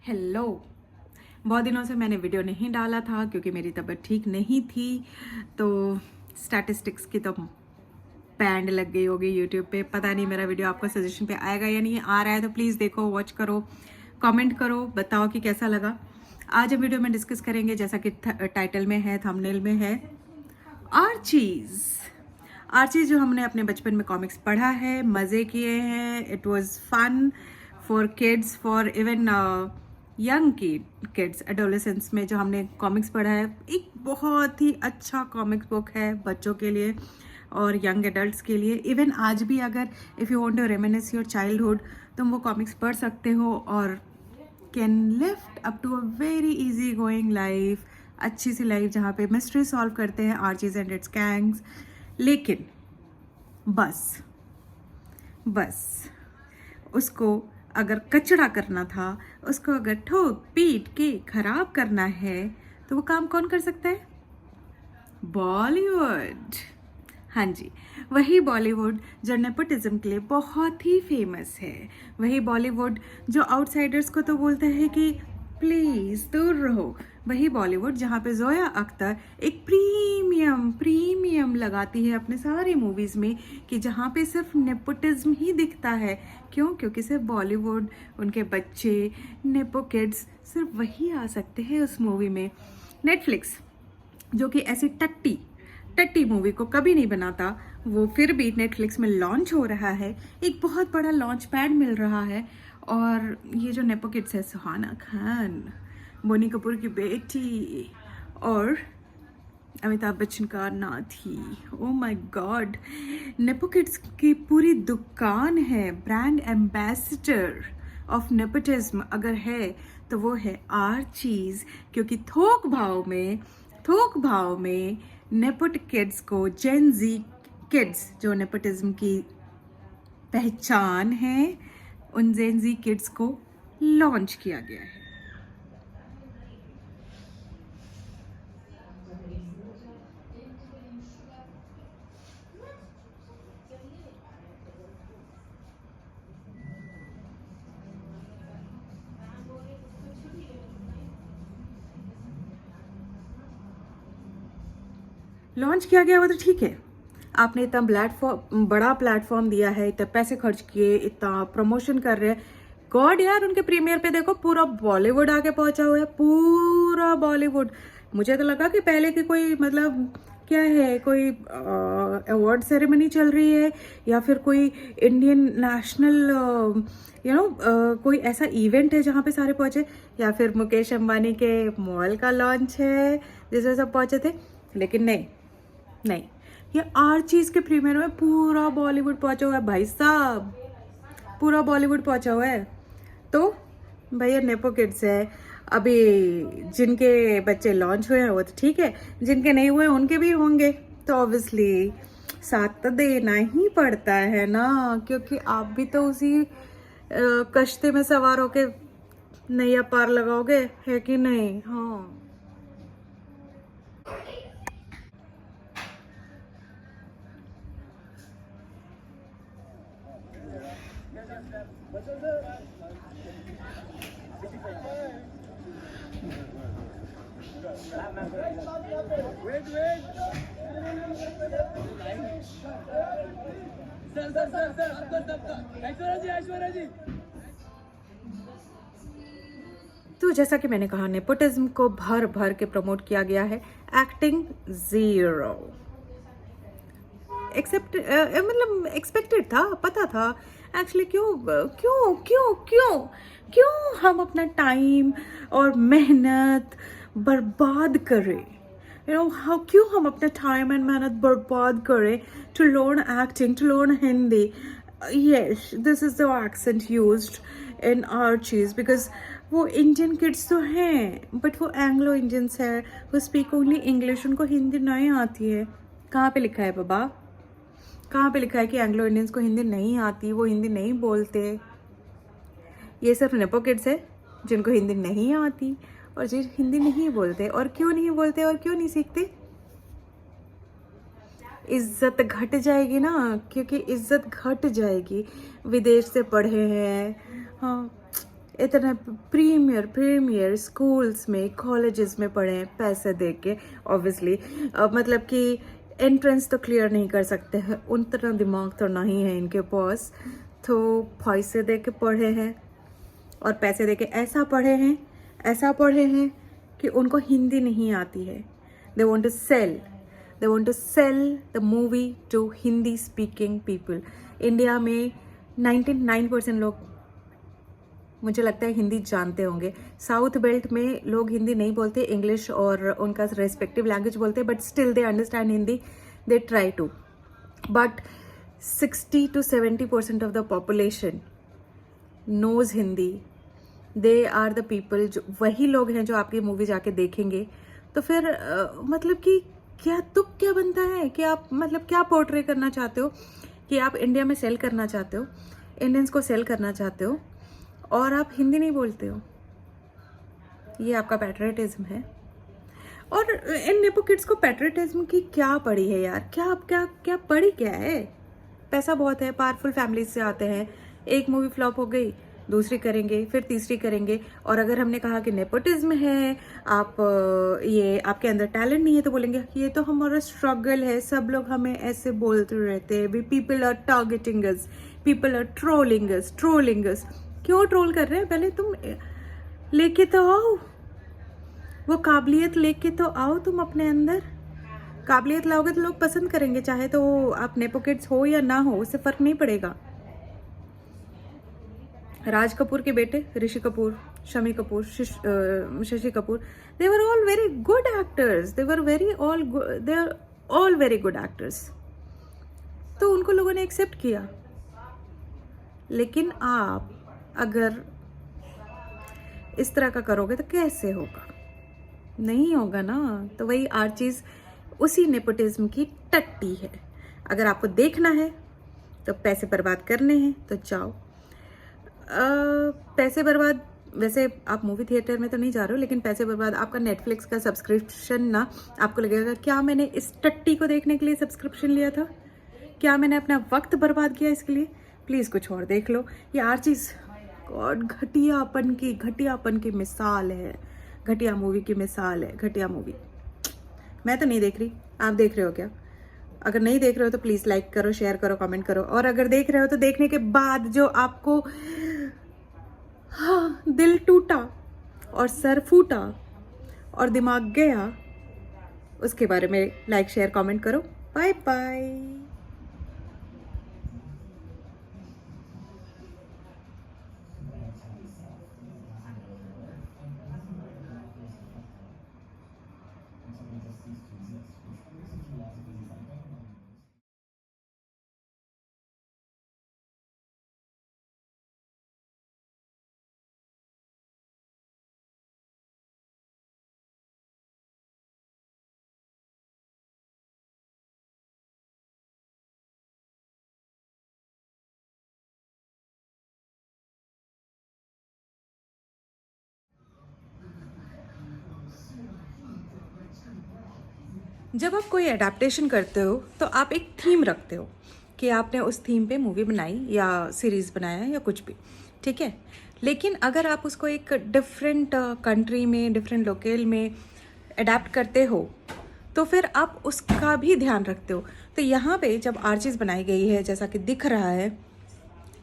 Hello. बहुत दिनों से मैंने वीडियो नहीं डाला था क्योंकि मेरी तबीयत ठीक नहीं थी। तो स्टैटिस्टिक्स की तो बैंड लग गई होगी यूट्यूब पे। पता नहीं मेरा वीडियो आपको सजेशन पे आएगा या नहीं। आ रहा है तो प्लीज़ देखो, वॉच करो, कमेंट करो, बताओ कि कैसा लगा। आज हम वीडियो में डिस्कस करेंगे, जैसा कि टाइटल में है, थंबनेल में है, आर्चीज़। आर्चीज़ जो हमने अपने बचपन में कॉमिक्स पढ़ा है, मज़े किए हैं। It was fun for kids, for even young kids, adolescence में जो हमने कॉमिक्स पढ़ा है। एक बहुत ही अच्छा कॉमिक्स बुक है बच्चों के लिए और यंग एडल्ट्स के लिए। इवन आज भी अगर if you want to reminisce your childhood, तुम वो कॉमिक्स पढ़ सकते हो और can lift up to a very easy going life, अच्छी सी लाइफ जहाँ पे मिस्ट्री सॉल्व करते हैं आर्चीज एंड इट्स गैंग्स। लेकिन बस बस उसको अगर कचड़ा करना था, उसको अगर ठोक पीट के खराब करना है, तो वो काम कौन कर सकता है? बॉलीवुड। हाँ जी, वही बॉलीवुड जो नेपोटिज्म के लिए बहुत ही फेमस है। वही बॉलीवुड जो आउटसाइडर्स को तो बोलता है कि प्लीज़ दूर रहो। वही बॉलीवुड जहाँ पे जोया अख्तर एक प्रीमियम लगाती है अपने सारे मूवीज़ में, कि जहाँ पे सिर्फ नेपोटिज्म ही दिखता है। क्यों? क्योंकि सिर्फ बॉलीवुड, उनके बच्चे, नेपो किड्स, सिर्फ वही आ सकते हैं उस मूवी में। नेटफ्लिक्स जो कि ऐसी टट्टी टट्टी मूवी को कभी नहीं बनाता, वो फिर भी नेटफ्लिक्स में लॉन्च हो रहा है। एक बहुत बड़ा लॉन्च पैड मिल रहा है। और ये जो नेपो किड्स है, सुहाना खान, बोनी कपूर की बेटी और अमिताभ बच्चन का नाती, oh my God, nepo kids की पूरी दुकान है। ब्रांड एम्बेसडर ऑफ नेपोटिज्म अगर है तो वो है आर्चीज। क्योंकि थोक भाव में नेपोट किड्स को, जेन जी किड्स जो नेपोटिज्म की पहचान है, उन जेन जी किड्स को लॉन्च किया गया है। लॉन्च किया गया वो तो ठीक है, आपने इतना बड़ा प्लेटफॉर्म दिया है, इतने पैसे खर्च किए, इतना प्रमोशन कर रहे हैं। गॉड यार, उनके प्रीमियर पे देखो पूरा बॉलीवुड आके पहुंचा हुआ है, पूरा बॉलीवुड। मुझे तो लगा कि पहले की कोई मतलब क्या है, कोई अवार्ड सेरेमनी चल रही है या फिर कोई इंडियन नेशनल कोई ऐसा इवेंट है जहाँ पे सारे पहुंचे, या फिर मुकेश अंबानी के मॉल का लॉन्च है जिसमें सब पहुंचे थे। लेकिन नहीं नहीं, ये आर्चीज के प्रीमियर में पूरा बॉलीवुड पहुंचा हुआ है भाई साहब, पूरा बॉलीवुड पहुंचा हुआ है। तो भैया नेपो किड्स है। अभी जिनके बच्चे लॉन्च हुए हैं वो तो ठीक है, जिनके नहीं हुए उनके भी होंगे, तो ऑब्वियसली साथ तो देना ही पड़ता है ना, क्योंकि आप भी तो उसी कश्ती में सवार होके नैया पार लगाओगे, है कि नहीं? हाँ। तो जैसा कि मैंने कहा, नेपोटिज्म को भर भर के प्रमोट किया गया है। एक्टिंग जीरो, एक्सेप्ट मतलब एक्सपेक्टेड था, पता था। एक्चुअली क्यों क्यों क्यों क्यों क्यों हम अपना टाइम और मेहनत बर्बाद करें? हाउ क्यों हम अपना टाइम एंड मेहनत बर्बाद करें to learn acting, to learn Hindi? Yes, this is the accent used in Archies, because वो इंडियन किड्स तो हैं बट वो एंग्लो इंडियंस है, वो स्पीक ओनली इंग्लिश, उनको हिंदी नहीं आती है। कहाँ पे लिखा है बाबा? कहाँ पे लिखा है कि एंग्लो इंडियंस को हिंदी नहीं आती, वो हिंदी नहीं बोलते? ये सिर्फ नेपो किड्स है जिनको हिंदी नहीं आती और जो हिंदी नहीं बोलते। और क्यों नहीं बोलते और क्यों नहीं सीखते? इज्जत घट जाएगी ना, क्योंकि इज्जत घट जाएगी। विदेश से पढ़े हैं, हाँ, इतने प्रीमियर प्रीमियर स्कूल्स में कॉलेजेस में पढ़े हैं पैसे दे के ऑब्वियसली, मतलब कि एंट्रेंस तो क्लियर नहीं कर सकते हैं, उतना दिमाग तो नहीं है इनके पास, तो पैसे दे के पढ़े हैं और पैसे दे के ऐसा पढ़े हैं कि उनको हिंदी नहीं आती है। They want to sell the movie to Hindi speaking people. India में 99% लोग मुझे लगता है हिंदी जानते होंगे। साउथ बेल्ट में लोग हिंदी नहीं बोलते, इंग्लिश और उनका रेस्पेक्टिव लैंग्वेज बोलते हैं, but still they understand Hindi, they try to. But 60 to 70% of the population knows Hindi. They are the people, जो वही लोग हैं जो आपकी मूवी जाके देखेंगे। तो फिर मतलब कि क्या तुक क्या बनता है कि आप मतलब क्या पोर्ट्रे करना चाहते हो कि आप इंडिया में सेल करना चाहते हो, इंडियंस को सेल करना चाहते हो और आप हिंदी नहीं बोलते हो। ये आपका पैट्रियटिज्म है। और इन नेपो किड्स को पैट्रियटिज्म की क्या पड़ी है यार, क्या क्या क्या पड़ी क्या है? पैसा बहुत है, पावरफुल फैमिलीज से आते हैं, एक मूवी फ्लॉप हो गई, दूसरी करेंगे, फिर तीसरी करेंगे। और अगर हमने कहा कि नेपोटिज्म है, आप ये आपके अंदर टैलेंट नहीं है, तो बोलेंगे ये तो हमारा स्ट्रगल है, सब लोग हमें ऐसे बोलते रहते हैं, we people are targeting us, people are trolling us. क्यों ट्रोल कर रहे हैं? पहले तुम लेके तो आओ, वो काबिलियत लेके तो आओ तुम अपने अंदर। काबिलियत लाओगे तो लोग पसंद करेंगे, चाहे तो आप नेपो किड्स हो या ना हो, उससे फर्क नहीं पड़ेगा। राज कपूर के बेटे Rishi Kapoor, Shammi Kapoor, Shashi Kapoor, they were all very good actors, they are all very good actors. तो उनको लोगों ने एक्सेप्ट किया। लेकिन आप अगर इस तरह का करोगे तो कैसे होगा? नहीं होगा ना। तो वही हर चीज़ उसी नेपोटिज्म की टट्टी है। अगर आपको देखना है तो पैसे बर्बाद करने हैं तो जाओ। पैसे बर्बाद, वैसे आप मूवी थिएटर में तो नहीं जा रहे हो, लेकिन पैसे बर्बाद आपका नेटफ्लिक्स का सब्सक्रिप्शन ना, आपको लगेगा क्या मैंने इस टट्टी को देखने के लिए सब्सक्रिप्शन लिया था, क्या मैंने अपना वक्त बर्बाद किया इसके लिए? प्लीज़ कुछ और देख लो। ये हर चीज़ गॉड घटियापन की मिसाल है, घटिया मूवी की मिसाल है, घटिया मूवी। मैं तो नहीं देख रही, आप देख रहे हो क्या? अगर नहीं देख रहे हो तो प्लीज़ लाइक करो, शेयर करो, कमेंट करो। और अगर देख रहे हो तो देखने के बाद जो आपको दिल टूटा और सर फूटा और दिमाग गया, उसके बारे में लाइक शेयर कमेंट करो। Bye bye. जब आप कोई एडाप्टेशन करते हो तो आप एक थीम रखते हो कि आपने उस थीम पे मूवी बनाई या सीरीज़ बनाया या कुछ भी, ठीक है। लेकिन अगर आप उसको एक डिफरेंट कंट्री में, डिफरेंट लोकेल में अडेप्ट करते हो तो फिर आप उसका भी ध्यान रखते हो। तो यहाँ पे जब आर्चीज़ बनाई गई है जैसा कि दिख रहा है,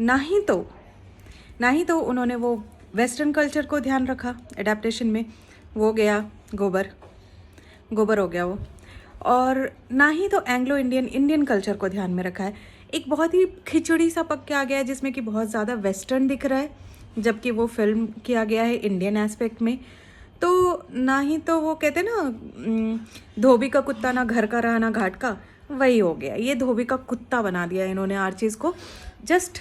ना ही तो उन्होंने वो वेस्टर्न कल्चर को ध्यान रखा एडेप्टेशन में, वो गया गोबर हो गया वो, और ना ही तो एंग्लो इंडियन कल्चर को ध्यान में रखा है। एक बहुत ही खिचड़ी सा पक के आ गया है जिसमें कि बहुत ज़्यादा वेस्टर्न दिख रहा है, जबकि वो फिल्म किया गया है इंडियन एस्पेक्ट में। तो ना ही तो वो कहते ना धोबी का कुत्ता ना घर का रहा ना घाट का, वही हो गया। ये धोबी का कुत्ता बना दिया इन्होंने हर चीज़ को, just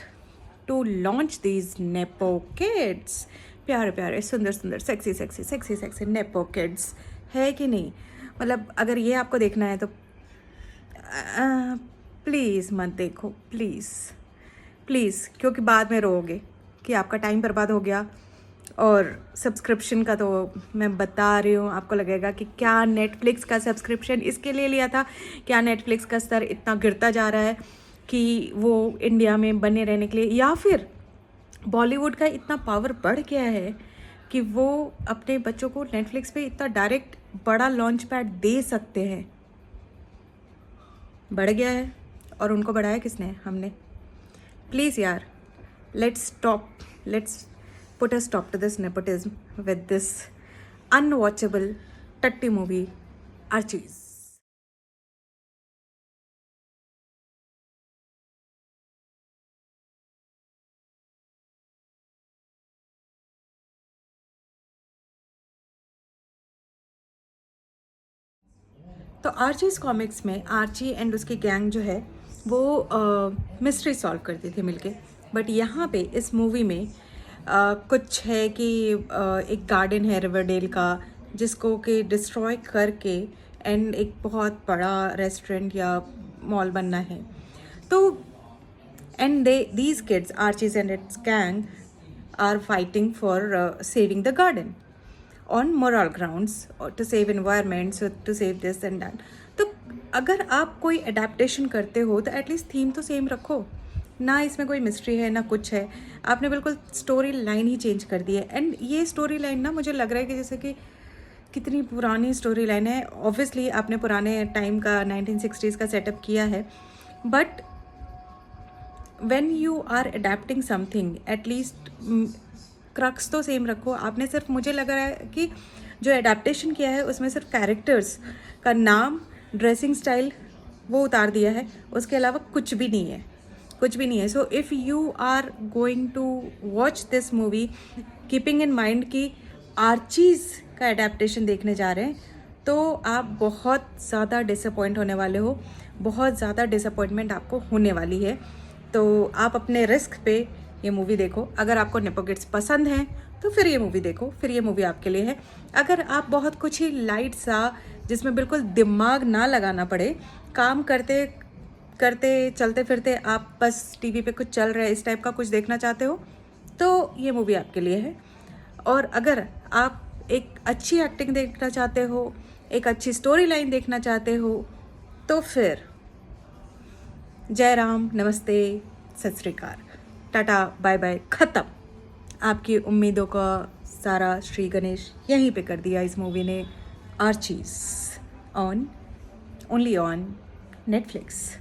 to launch these nepo kids. प्यारे प्यारे सुंदर सुंदर सेक्सी नेपो किड्स, है कि नहीं? मतलब अगर ये आपको देखना है तो प्लीज़ मत देखो, प्लीज़, क्योंकि बाद में रोओगे कि आपका टाइम बर्बाद हो गया। और सब्सक्रिप्शन का तो मैं बता रही हूँ, आपको लगेगा कि क्या नेटफ्लिक्स का सब्सक्रिप्शन इसके लिए लिया था, क्या नेटफ्लिक्स का स्तर इतना गिरता जा रहा है कि वो इंडिया में बने रहने के लिए, या फिर बॉलीवुड का इतना पावर बढ़ गया है कि वो अपने बच्चों को नेटफ्लिक्स पे इतना डायरेक्ट बड़ा लॉन्च पैड दे सकते हैं। बढ़ गया है, और उनको बढ़ाया किसने? हमने। प्लीज़ यार, let's put a stop to this nepotism with this unwatchable टट्टी मूवी आर्चीज। तो आर्चीज कॉमिक्स में आर्ची एंड उसकी गैंग जो है वो मिस्ट्री सॉल्व करती थी मिलके। बट यहाँ पे इस मूवी में कुछ है कि एक गार्डन है रिवरडेल का, जिसको कि डिस्ट्रॉय करके एंड एक बहुत बड़ा रेस्टोरेंट या मॉल बनना है। तो and these kids, Archie's and its gang, are fighting for saving the garden on moral grounds, or to save environment, so to save this and that. तो अगर आप कोई अडेप्टेशन करते हो तो एटलीस्ट थीम तो सेम रखो ना, इसमें कोई मिस्ट्री है ना कुछ है, आपने बिल्कुल स्टोरी लाइन ही चेंज कर दी है। एंड ये स्टोरी लाइन ना मुझे लग रहा है कि जैसे कि कितनी पुरानी स्टोरी लाइन है। ऑब्वियसली आपने पुराने टाइम का 1960s का सेटअप किया है, but when you are adapting something at least crux तो सेम रखो। आपने सिर्फ, मुझे लग रहा है कि जो एडेप्टेशन किया है उसमें सिर्फ कैरेक्टर्स का नाम, ड्रेसिंग स्टाइल वो उतार दिया है, उसके अलावा कुछ भी नहीं है, कुछ भी नहीं है। So if you are going to watch this movie keeping in mind कि आर्चीज़ का एडेप्टेशन देखने जा रहे हैं, तो आप बहुत ज़्यादा डिसअपॉइंट होने वाले हो, बहुत ज़्यादा डिसअपॉइंटमेंट आपको होने वाली है। तो आप अपने रिस्क पे ये मूवी देखो। अगर आपको नेपो किड्स पसंद हैं तो फिर ये मूवी देखो, फिर ये मूवी आपके लिए है। अगर आप बहुत कुछ ही लाइट सा, जिसमें बिल्कुल दिमाग ना लगाना पड़े, काम करते करते चलते फिरते आप बस टीवी पे कुछ चल रहा है इस टाइप का कुछ देखना चाहते हो, तो ये मूवी आपके लिए है। और अगर आप एक अच्छी एक्टिंग देखना चाहते हो, एक अच्छी स्टोरी लाइन देखना चाहते हो, तो फिर जय राम, नमस्ते, सत श्री अकाल, टाटा, बाय बाय, ख़त्म। आपकी उम्मीदों का सारा श्री गणेश यहीं पे कर दिया इस मूवी ने। Archies only on Netflix.